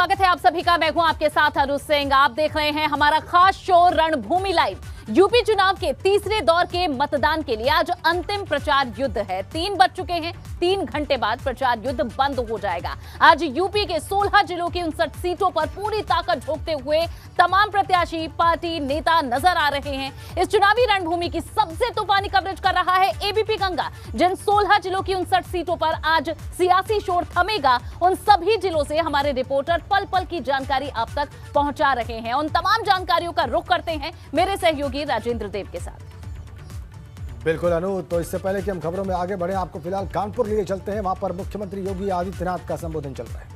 स्वागत है आप सभी का। मैं हूं आपके साथ अरुण सिंह। आप देख रहे हैं हमारा खास शो रणभूमि लाइव। यूपी चुनाव के तीसरे दौर के मतदान के लिए आज अंतिम प्रचार युद्ध है। 3 बज चुके हैं। 3 घंटे बाद प्रचार युद्ध बंद हो जाएगा। आज यूपी के 16 जिलों की 59 सीटों पर पूरी ताकत झोंकते हुए तमाम प्रत्याशी, पार्टी नेता नजर आ रहे हैं। इस चुनावी रणभूमि की सबसे तूफानी कवरेज कर रहा है एबीपी गंगा। जिन 16 जिलों की 59 सीटों पर आज सियासी शोर थमेगा, उन सभी जिलों से हमारे रिपोर्टर पल पल की जानकारी आप तक पहुंचा रहे हैं। उन तमाम जानकारियों का रुख करते हैं मेरे सहयोगी राजेंद्र देव के साथ। बिल्कुल अनु, तो इससे पहले कि हम खबरों में आगे बढ़े, आपको फिलहाल कानपुर लिए चलते हैं। वहां पर मुख्यमंत्री योगी आदित्यनाथ का संबोधन चल रहा है।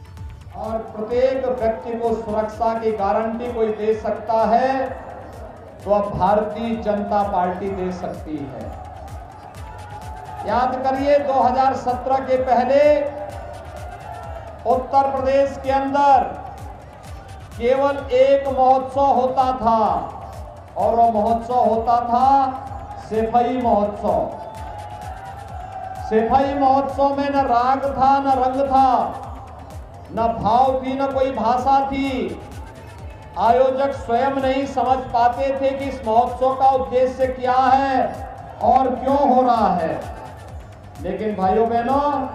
और प्रत्येक व्यक्ति को सुरक्षा की गारंटी कोई दे सकता है तो अब भारतीय जनता पार्टी दे सकती है। याद करिए 2017 के पहले उत्तर प्रदेश के अंदर केवल एक महोत्सव होता था और वो महोत्सव होता था सफाई महोत्सव। सफाई महोत्सव में न राग था, न रंग था, न भाव थी, न कोई भाषा थी। आयोजक स्वयं नहीं समझ पाते थे कि इस महोत्सव का उद्देश्य क्या है और क्यों हो रहा है। लेकिन भाइयों बहनों,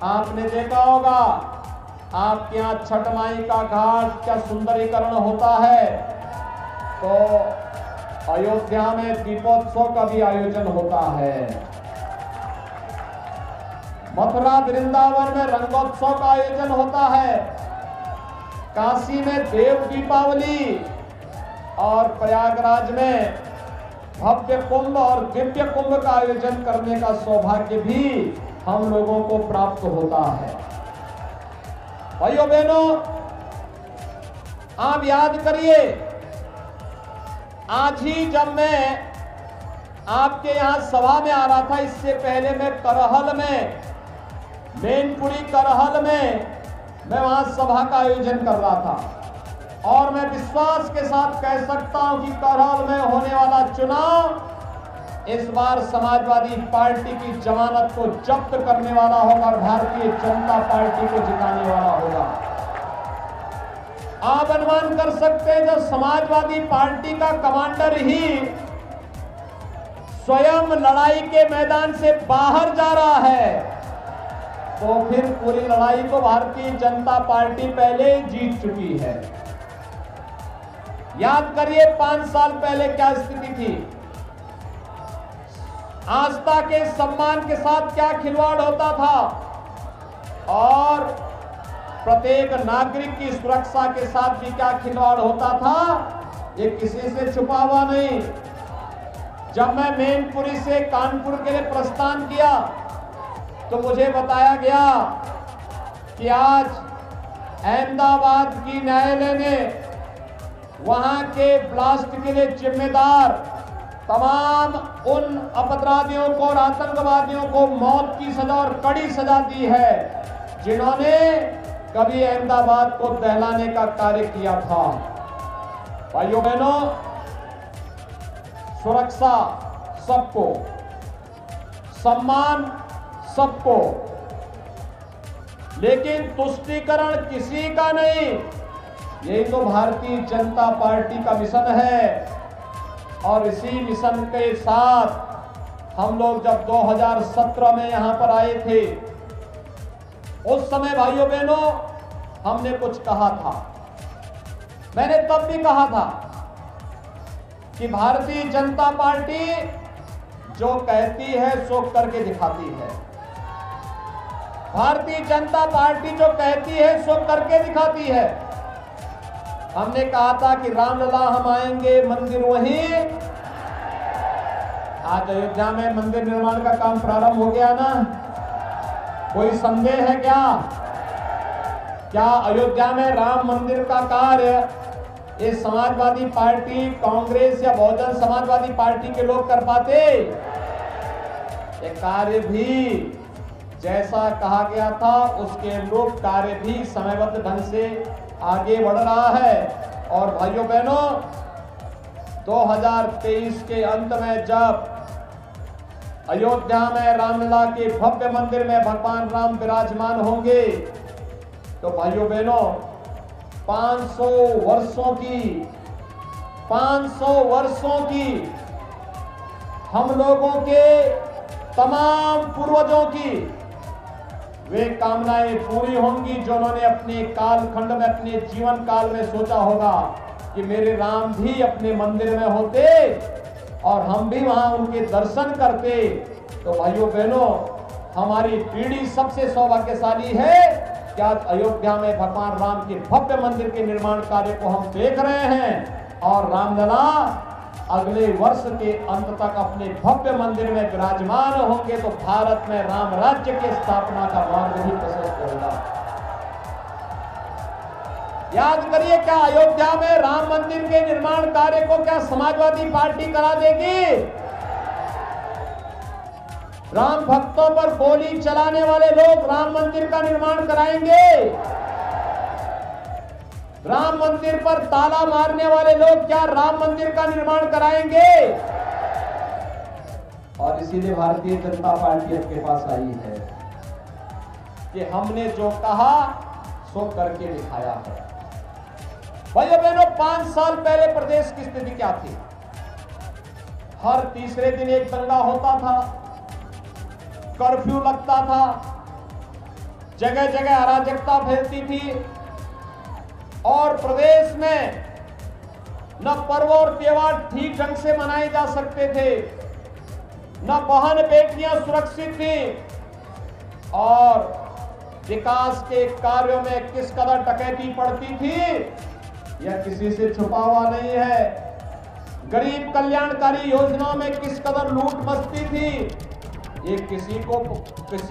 आपने देखा होगा आपके यहाँ छठ माई का घाट का सुंदरीकरण होता है तो अयोध्या में दीपोत्सव का भी आयोजन होता है। मथुरा वृंदावन में रंगोत्सव का आयोजन होता है। काशी में देव दीपावली और प्रयागराज में भव्य कुंभ और दिव्य कुंभ का आयोजन करने का सौभाग्य भी हम लोगों को प्राप्त होता है। भाइयों बहनों, आप याद करिए, आज ही जब मैं आपके यहां सभा में आ रहा था, इससे पहले मैं करहल में, मैनपुरी करहल में मैं वहां सभा का आयोजन कर रहा था। और मैं विश्वास के साथ कह सकता हूं कि करहल में होने वाला चुनाव इस बार समाजवादी पार्टी की जमानत को जब्त करने वाला होगा और भारतीय जनता पार्टी को जिताने वाला होगा। आप अनुमान कर सकते हैं, जब समाजवादी पार्टी का कमांडर ही स्वयं लड़ाई के मैदान से बाहर जा रहा है तो फिर पूरी लड़ाई को भारतीय जनता पार्टी पहले जीत चुकी है। याद करिए 5 साल पहले क्या स्थिति थी, आस्था के सम्मान के साथ क्या खिलवाड़ होता था और प्रत्येक नागरिक की सुरक्षा के साथ भी क्या खिलवाड़ होता था, ये किसी से छुपा हुआ नहीं। जब मैं मैनपुरी से कानपुर के लिए प्रस्थान किया तो मुझे बताया गया कि आज अहमदाबाद की न्यायालय ने वहां के ब्लास्ट के लिए जिम्मेदार तमाम उन अपराधियों को और आतंकवादियों को मौत की सजा और कड़ी सजा दी है जिन्होंने कभी अहमदाबाद को दहलाने का कार्य किया था। भाइयों बहनों, सुरक्षा सबको, सम्मान सबको, लेकिन तुष्टीकरण किसी का नहीं। यही तो भारतीय जनता पार्टी का मिशन है और इसी मिशन के साथ हम लोग जब 2017 में यहां पर आए थे, उस समय भाइयों बहनों हमने कुछ कहा था। मैंने तब भी कहा था कि भारतीय जनता पार्टी जो कहती है सो करके दिखाती है। भारतीय जनता पार्टी जो कहती है सो करके दिखाती है। हमने कहा था कि रामलला हम आएंगे, मंदिर वहीं। आज अयोध्या में मंदिर निर्माण का काम प्रारंभ हो गया ना, कोई संदेह है क्या? क्या अयोध्या में राम मंदिर का कार्य ये समाजवादी पार्टी, कांग्रेस या बहुजन समाजवादी पार्टी के लोग कर पाते? ये कार्य भी जैसा कहा गया था उसके अनुरूप कार्य भी समयबद्ध ढंग से आगे बढ़ रहा है। और भाइयों बहनों, 2023 के अंत में जब अयोध्या में रामलला के भव्य मंदिर में भगवान राम विराजमान होंगे तो भाइयों बहनों 500 वर्षों की हम लोगों के तमाम पूर्वजों की वे कामनाएं पूरी होंगी जो उन्होंने अपने कालखंड में, अपने जीवन काल में सोचा होगा कि मेरे राम भी अपने मंदिर में होते और हम भी वहां उनके दर्शन करते। तो भाइयों बहनों, हमारी पीढ़ी सबसे सौभाग्यशाली है कि आज अयोध्या में भगवान राम के भव्य मंदिर के निर्माण कार्य को हम देख रहे हैं और रामलला अगले वर्ष के अंत तक अपने भव्य मंदिर में विराजमान होंगे। तो भारत में राम राज्य की स्थापना का मार्ग भी प्रशस्त होगा। याद करिए, क्या अयोध्या में राम मंदिर के निर्माण कार्य को क्या समाजवादी पार्टी करा देगी? राम भक्तों पर गोली चलाने वाले लोग राम मंदिर का निर्माण कराएंगे? राम मंदिर पर ताला मारने वाले लोग क्या राम मंदिर का निर्माण कराएंगे? और इसीलिए भारतीय जनता पार्टी आपके पास आई है कि हमने जो कहा सो करके दिखाया है। भाइयों बहनों, 5 साल पहले प्रदेश की स्थिति क्या थी? हर तीसरे दिन एक दंगा होता था, कर्फ्यू लगता था, जगह जगह अराजकता फैलती थी और प्रदेश में न पर्व और त्योहार ठीक ढंग से मनाए जा सकते थे, न बहन बेटियां सुरक्षित थी और विकास के कार्यों में किस कदर डकैती पड़ती थी यह किसी से छुपा हुआ नहीं है। गरीब कल्याणकारी योजनाओं में किस कदर लूट मस्ती थी ये किसी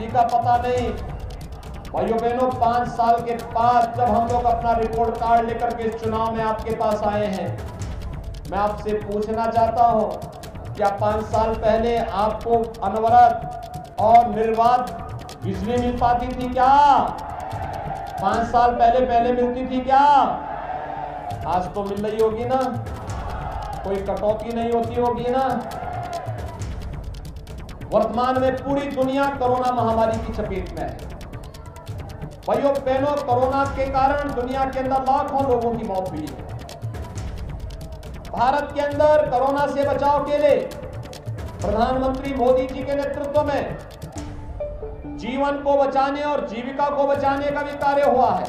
का पता नहीं। भाइयों बहनों, 5 साल के बाद जब हम लोग अपना रिपोर्ट कार्ड लेकर के इस चुनाव में आपके पास आए हैं, मैं आपसे पूछना चाहता हूं, क्या 5 साल पहले आपको अनवरत और निर्बाध बिजली मिल पाती थी क्या? 5 साल पहले मिलती थी क्या? आज तो मिल रही होगी ना, कोई कटौती नहीं होती होगी ना। वर्तमान में पूरी दुनिया कोरोना महामारी की चपेट में है। भाइयों बहनों, कोरोना के कारण दुनिया के अंदर लाखों लोगों की मौत हुई है। भारत के अंदर कोरोना से बचाव के लिए प्रधानमंत्री मोदी जी के नेतृत्व में जीवन को बचाने और जीविका को बचाने का भी कार्य हुआ है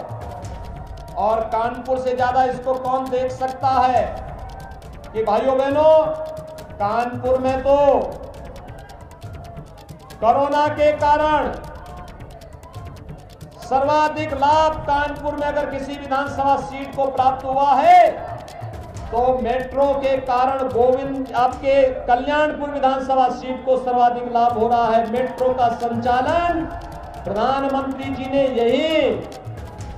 और कानपुर से ज्यादा इसको कौन देख सकता है कि भाइयों बहनों, कानपुर में तो कोरोना के कारण सर्वाधिक लाभ कानपुर में अगर किसी विधानसभा सीट को प्राप्त हुआ है तो मेट्रो के कारण आपके कल्याणपुर विधानसभा सीट को सर्वाधिक लाभ हो रहा है। मेट्रो का संचालन प्रधानमंत्री जी ने यही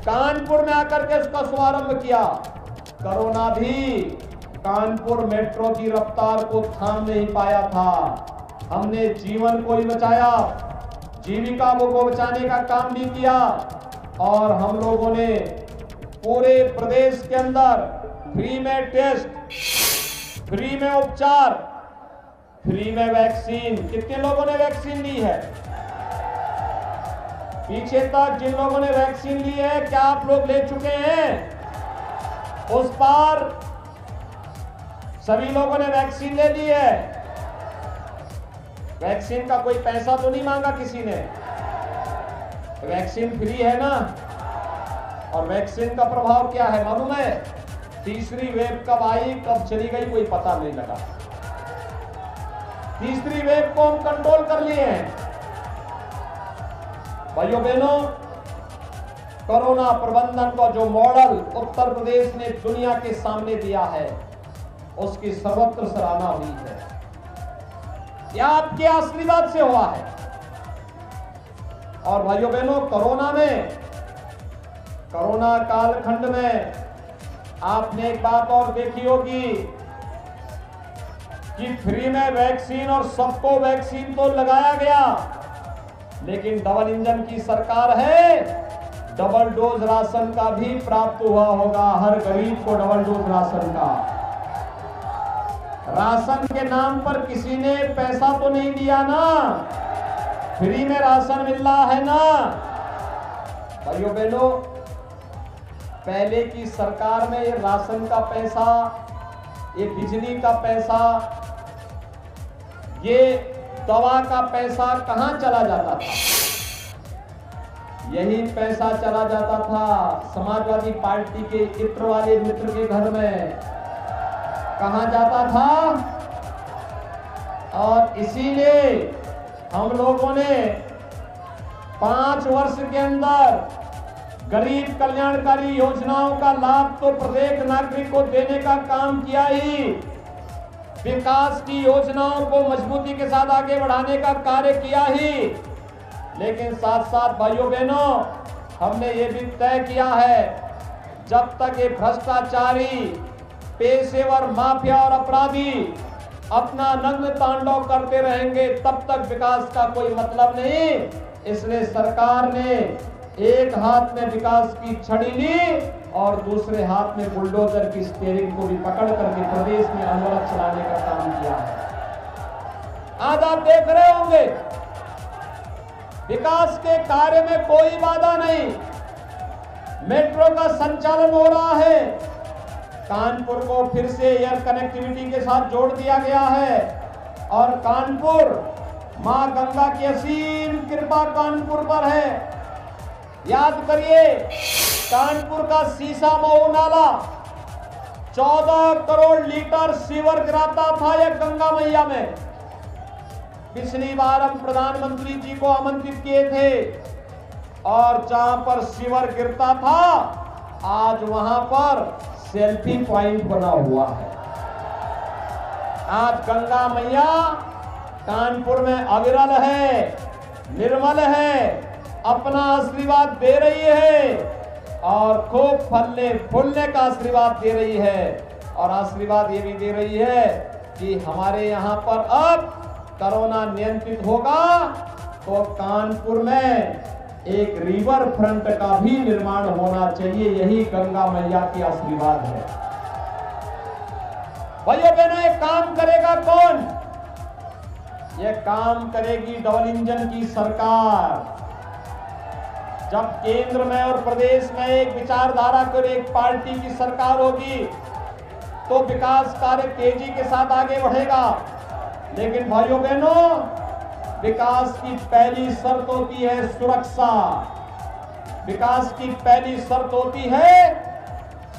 कानपुर में आकर के उसका शुभारंभ किया। कोरोना भी कानपुर मेट्रो की रफ्तार को थाम नहीं पाया था। हमने जीवन को ही बचाया, जीविका को बचाने का काम भी किया और हम लोगों ने पूरे प्रदेश के अंदर फ्री में टेस्ट, फ्री में उपचार, फ्री में वैक्सीन। कितने लोगों ने वैक्सीन ली है? पीछे तक जिन लोगों ने वैक्सीन ली है, क्या आप लोग ले चुके हैं? उस पार सभी लोगों ने वैक्सीन ले ली है। वैक्सीन का कोई पैसा तो नहीं मांगा किसी ने, वैक्सीन फ्री है ना। और वैक्सीन का प्रभाव क्या है मालूम है? तीसरी वेव कब आई कब चली गई कोई पता नहीं लगा। तीसरी वेव को हम कंट्रोल कर लिए हैं। भाइयों बहनों, कोरोना प्रबंधन का जो मॉडल उत्तर प्रदेश ने दुनिया के सामने दिया है उसकी सर्वत्र सराहना हुई है। यह आपके आशीर्वाद से हुआ है। और भाइयों बहनों, कोरोना कालखंड में आपने एक बात और देखी होगी कि फ्री में वैक्सीन और सबको वैक्सीन तो लगाया गया, लेकिन डबल इंजन की सरकार है, डबल डोज राशन का भी प्राप्त हुआ होगा हर गरीब को। डबल डोज राशन का, राशन के नाम पर किसी ने पैसा तो नहीं दिया ना, फ्री में राशन मिल रहा है ना। भाइयों बहनों, पहले की सरकार में ये राशन का पैसा, ये बिजली का पैसा, ये दवा का पैसा कहां चला जाता था? यही पैसा चला जाता था समाजवादी पार्टी के इत्र वाले मित्र के घर में। कहां जाता था? और इसीलिए हम लोगों ने 5 वर्ष के अंदर गरीब कल्याणकारी योजनाओं का लाभ तो प्रत्येक नागरिक को देने का काम किया ही, विकास की योजनाओं को मजबूती के साथ आगे बढ़ाने का कार्य किया ही, लेकिन साथ साथ भाइयों बहनों हमने ये भी तय किया है, जब तक ये भ्रष्टाचारी, पेशेवर माफिया और अपराधी अपना नग्न तांडव करते रहेंगे तब तक विकास का कोई मतलब नहीं। इसलिए सरकार ने एक हाथ में विकास की छड़ी ली और दूसरे हाथ में बुलडोजर की स्टीयरिंग को भी पकड़ करके प्रदेश में अनवरत चलाने का काम किया है। आज आप देख रहे होंगे विकास के कार्य में कोई बाधा नहीं। मेट्रो का संचालन हो रहा है, कानपुर को फिर से एयर कनेक्टिविटी के साथ जोड़ दिया गया है और कानपुर, मां गंगा की असीम कृपा कानपुर पर है। याद करिए, कानपुर का सीसा मऊ नाला 14 करोड़ लीटर सीवर गिराता था ये गंगा मैया में। पिछली बार हम प्रधानमंत्री जी को आमंत्रित किए थे और जहां पर सीवर गिरता था आज वहां पर सेल्फी पॉइंट बना हुआ है। आज गंगा मैया कानपुर में अविरल है, निर्मल है, अपना आशीर्वाद दे रही है और खूब फलने फूलने का आशीर्वाद दे रही है। और आशीर्वाद ये भी दे रही है कि हमारे यहाँ पर अब कोरोना नियंत्रित होगा तो कानपुर में एक रिवर फ्रंट का भी निर्माण होना चाहिए। यही गंगा मैया की आशीर्वाद है। भाइयों बहनों, ये काम करेगा कौन? ये काम करेगी डबल इंजन की सरकार। जब केंद्र में और प्रदेश में एक विचारधारा कर एक पार्टी की सरकार होगी तो विकास कार्य तेजी के साथ आगे बढ़ेगा। लेकिन भाइयों बहनों, विकास की पहली शर्त होती है सुरक्षा। विकास की पहली शर्त होती है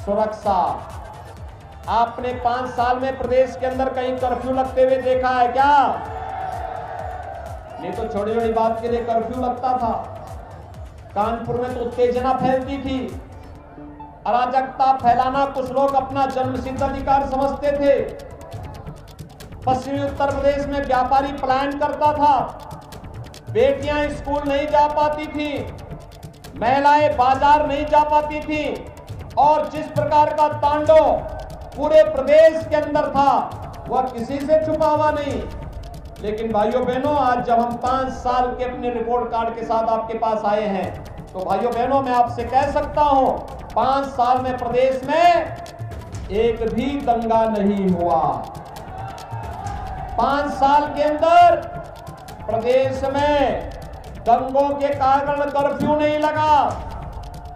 सुरक्षा। आपने 5 साल में प्रदेश के अंदर कहीं कर्फ्यू लगते हुए देखा है क्या? नहीं तो छोटी छोटी बात के लिए कर्फ्यू लगता था। कानपुर में तो उत्तेजना फैलती थी, अराजकता फैलाना कुछ लोग अपना जन्मसिद्ध अधिकार समझते थे। पश्चिमी उत्तर प्रदेश में व्यापारी पलायन करता था, बेटियां स्कूल नहीं जा पाती थी, महिलाएं बाजार नहीं जा पाती थी और जिस प्रकार का तांडव पूरे प्रदेश के अंदर था वह किसी से छुपा हुआ नहीं। लेकिन भाइयों बहनों, आज जब हम 5 साल के अपने रिपोर्ट कार्ड के साथ आपके पास आए हैं तो भाइयों बहनों मैं आपसे कह सकता हूं 5 साल में प्रदेश में एक भी दंगा नहीं हुआ। 5 साल के अंदर प्रदेश में दंगों के कारण कर्फ्यू नहीं लगा।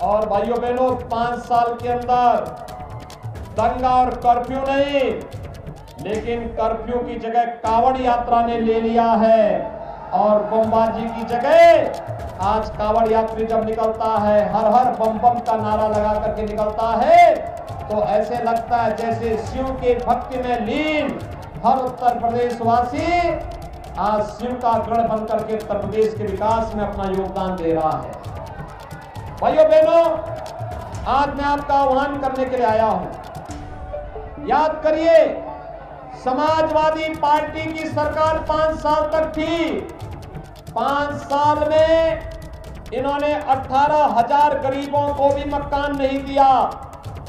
और भाइयों बहनों 5 साल के अंदर दंगा और कर्फ्यू नहीं, लेकिन कर्फ्यू की जगह कावड़ यात्रा ने ले लिया है और बमबाजी की जगह आज कावड़ यात्री जब निकलता है हर हर बम बम का नारा लगा करके निकलता है तो ऐसे लगता है जैसे शिव के भक्ति में लीन हर उत्तर प्रदेश वासी आज शिव का गढ़ बन करके उत्तर प्रदेश के विकास में अपना योगदान दे रहा है। भाइयों बहनों, आज मैं आपका आह्वान करने के लिए आया हूं। याद करिए, समाजवादी पार्टी की सरकार 5 साल तक थी। 5 साल में इन्होंने 18,000 गरीबों को भी मकान नहीं दिया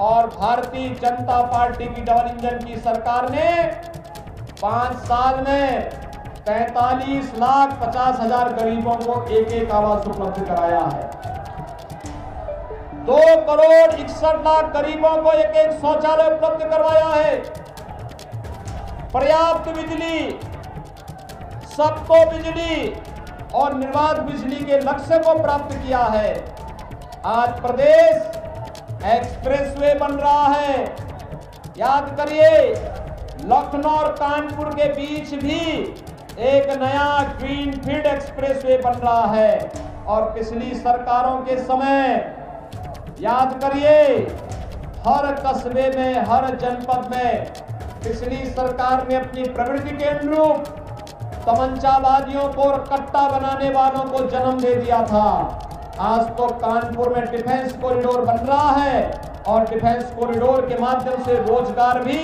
और भारतीय जनता पार्टी की डबल इंजन की सरकार ने 5 साल में 43,50,000 गरीबों को एक आवास उपलब्ध कराया है। 2 करोड़ 61 लाख गरीबों को एक शौचालय उपलब्ध करवाया है। पर्याप्त बिजली, सबको बिजली और निर्बाध बिजली के लक्ष्य को प्राप्त किया है। आज प्रदेश एक्सप्रेसवे बन रहा है। याद करिए, लखनऊ और कानपुर के बीच भी एक नया ग्रीनफील्ड एक्सप्रेसवे बन रहा है। और पिछली सरकारों के समय याद करिए, हर कस्बे में, हर जनपद में पिछली सरकार ने अपनी प्रवृत्ति के अनुरूप तमंचाबाजियों को और कट्टा बनाने वालों को जन्म दे दिया था। आज तो कानपुर में डिफेंस कॉरिडोर बन रहा है और डिफेंस कॉरिडोर के माध्यम से रोजगार भी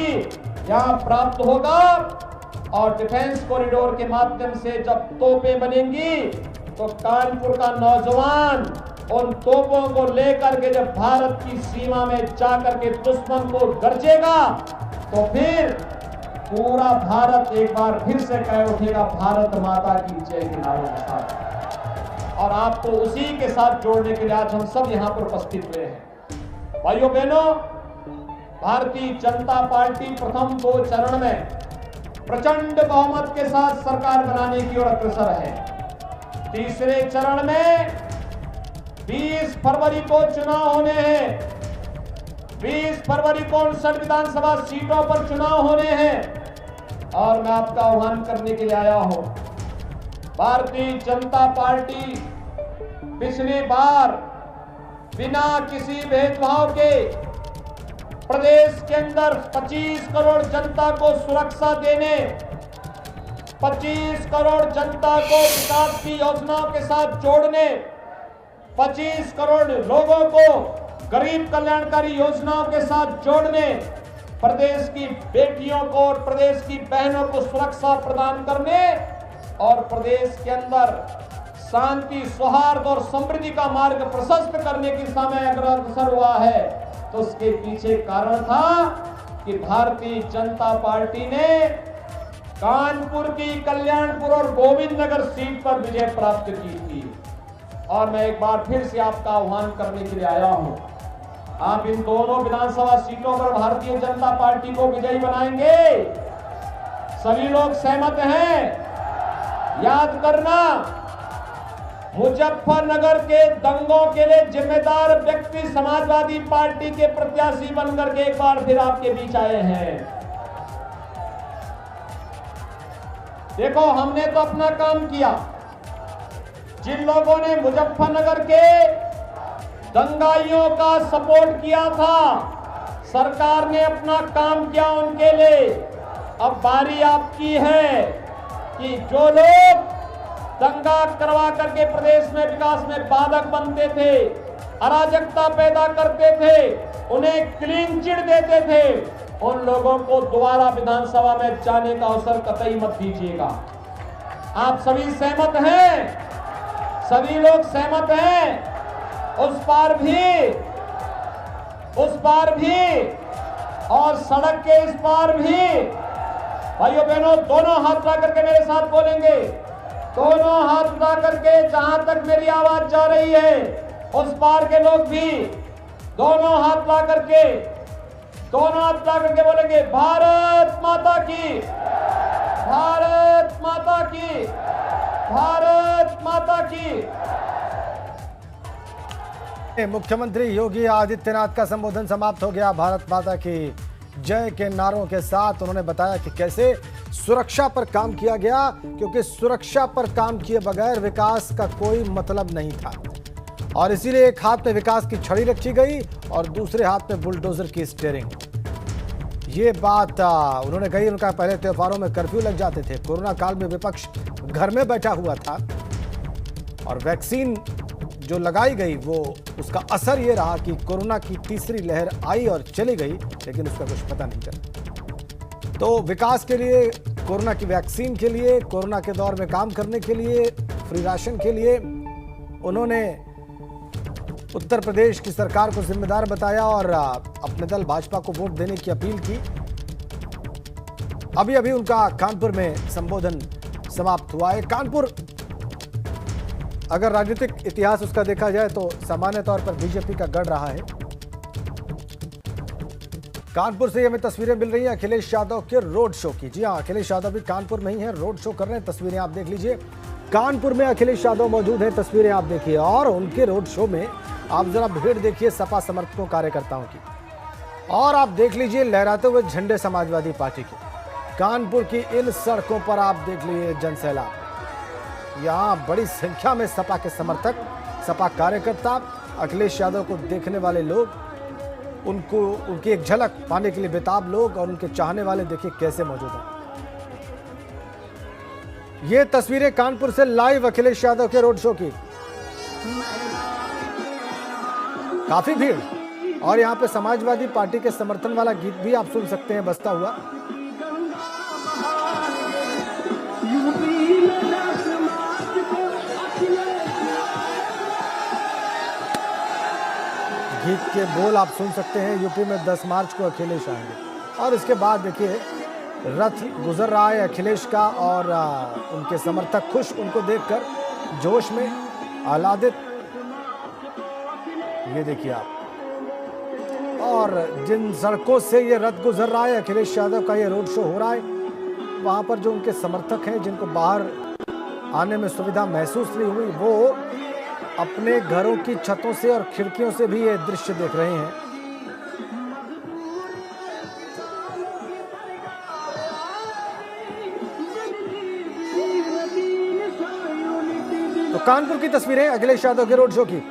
यहां प्राप्त होगा। और डिफेंस कॉरिडोर के माध्यम से जब तोपें बनेंगी तो कानपुर का नौजवान उन तोपों को लेकर के जब भारत की सीमा में जाकर के दुश्मन को गरजेगा तो फिर पूरा भारत एक बार फिर से कह उठेगा, भारत माता की जय के नारों के साथ। और आपको उसी के साथ जोड़ने के लिए आज हम सब यहां पर उपस्थित हुए हैं। भाइयों बहनों, भारतीय जनता पार्टी प्रथम 2 चरण में प्रचंड बहुमत के साथ सरकार बनाने की ओर अग्रसर है। तीसरे चरण में 20 फरवरी को चुनाव होने हैं। 20 फरवरी को 59 विधानसभा सीटों पर चुनाव होने हैं। और मैं आपका आह्वान करने के लिए आया हूं। भारतीय जनता पार्टी पिछली बार बिना किसी भेदभाव के प्रदेश के अंदर 25 करोड़ जनता को सुरक्षा देने, 25 करोड़ जनता को विकास की योजनाओं के साथ जोड़ने, 25 करोड़ लोगों को गरीब कल्याणकारी योजनाओं के साथ जोड़ने, प्रदेश की बेटियों को और प्रदेश की बहनों को सुरक्षा प्रदान करने और प्रदेश के अंदर शांति, सौहार्द और समृद्धि का मार्ग प्रशस्त करने की दिशा में अग्रसर हुआ है। तो उसके पीछे कारण था कि भारतीय जनता पार्टी ने कानपुर की, कल्याणपुर और गोविंद नगर सीट पर विजय प्राप्त की थी। और मैं एक बार फिर से आपका आह्वान करने के लिए आया हूं। आप इन दोनों विधानसभा सीटों पर भारतीय जनता पार्टी को विजयी बनाएंगे। सभी लोग सहमत हैं? याद करना, मुजफ्फरनगर के दंगों के लिए जिम्मेदार व्यक्ति समाजवादी पार्टी के प्रत्याशी बनकर के एक बार फिर आपके बीच आए हैं। देखो, हमने तो अपना काम किया। जिन लोगों ने मुजफ्फरनगर के दंगाइयों का सपोर्ट किया था, सरकार ने अपना काम किया उनके लिए। अब बारी आपकी है कि जो लोग दंगा करवा करके प्रदेश में विकास में बाधक बनते थे, अराजकता पैदा करते थे, उन्हें क्लीन चिट देते थे, उन लोगों को दोबारा विधानसभा में जाने का अवसर कतई मत दीजिएगा। आप सभी सहमत हैं? सभी लोग सहमत हैं? उस पार भी और सड़क के इस पार भी। भाइयों बहनों, दोनों हाथ उठा करके मेरे साथ बोलेंगे। दोनों हाथ उठा करके, जहां तक मेरी आवाज जा रही है उस पार के लोग भी दोनों हाथ उठा करके बोलेंगे, भारत माता की, भारत माता की, भारत माता की। मुख्यमंत्री योगी आदित्यनाथ का संबोधन समाप्त हो गया। भारत माता की जय के नारों के साथ उन्होंने बताया कि कैसे सुरक्षा पर काम किया गया, क्योंकि सुरक्षा पर काम किए बगैर विकास का कोई मतलब नहीं था। और इसीलिए एक हाथ में विकास की छड़ी रखी गई और दूसरे हाथ में बुलडोजर की स्टीयरिंग। ये बात उन्होंने कही। उनका पहले त्योहारों में कर्फ्यू लग जाते थे, कोरोना काल में विपक्ष घर में बैठा हुआ था और वैक्सीन जो लगाई गई वो उसका असर ये रहा कि कोरोना की तीसरी लहर आई और चली गई, लेकिन उसका कुछ पता नहीं चला। तो विकास के लिए, कोरोना की वैक्सीन के लिए, कोरोना के दौर में काम करने के लिए, फ्री राशन के लिए उन्होंने उत्तर प्रदेश की सरकार को जिम्मेदार बताया और अपने दल भाजपा को वोट देने की अपील की। अभी अभी उनका कानपुर में संबोधन समाप्त हुआ है। कानपुर, अगर राजनीतिक इतिहास उसका देखा जाए तो सामान्य तौर पर बीजेपी का गढ़ रहा है। कानपुर से हमें तस्वीरें मिल रही हैं अखिलेश यादव के रोड शो की। जी हां, अखिलेश यादव भी कानपुर में ही हैं, रोड शो कर रहे हैं। तस्वीरें आप देख लीजिए, कानपुर में अखिलेश यादव मौजूद हैं, तस्वीरें आप देखिए। और उनके रोड शो में आप जरा भीड़ देखिए सपा समर्थकों कार्यकर्ताओं की, और आप देख लीजिए लहराते हुए झंडे समाजवादी पार्टी के। कानपुर की इन सड़कों पर आप देख लीजिए जनसैलाब। यहाँ बड़ी संख्या में सपा के समर्थक, सपा कार्यकर्ता, अखिलेश यादव को देखने वाले लोग, उनकी एक झलक पाने के लिए बेताब लोग और उनके चाहने वाले देखिए कैसे मौजूद हैं। ये तस्वीरें कानपुर से लाइव अखिलेश यादव के रोड शो की। काफी भीड़, और यहाँ पे समाजवादी पार्टी के समर्थन वाला गीत भी आप सुन सकते हैं बजता हुआ। गीत के बोल आप सुन सकते हैं, यूपी में 10 मार्च को अखिलेश आएंगे। और इसके बाद देखिए रथ गुजर रहा है अखिलेश का, और उनके समर्थक खुश, उनको देखकर जोश में आह्लादित। ये देखिए आप, और जिन सड़कों से ये रथ गुजर रहा है, अखिलेश यादव का ये रोड शो हो रहा है, वहां पर जो उनके समर्थक हैं जिनको बाहर आने में सुविधा महसूस नहीं हुई, वो अपने घरों की छतों से और खिड़कियों से भी ये दृश्य देख रहे हैं। तो कानपुर की तस्वीरें अखिलेश यादव के रोड शो की।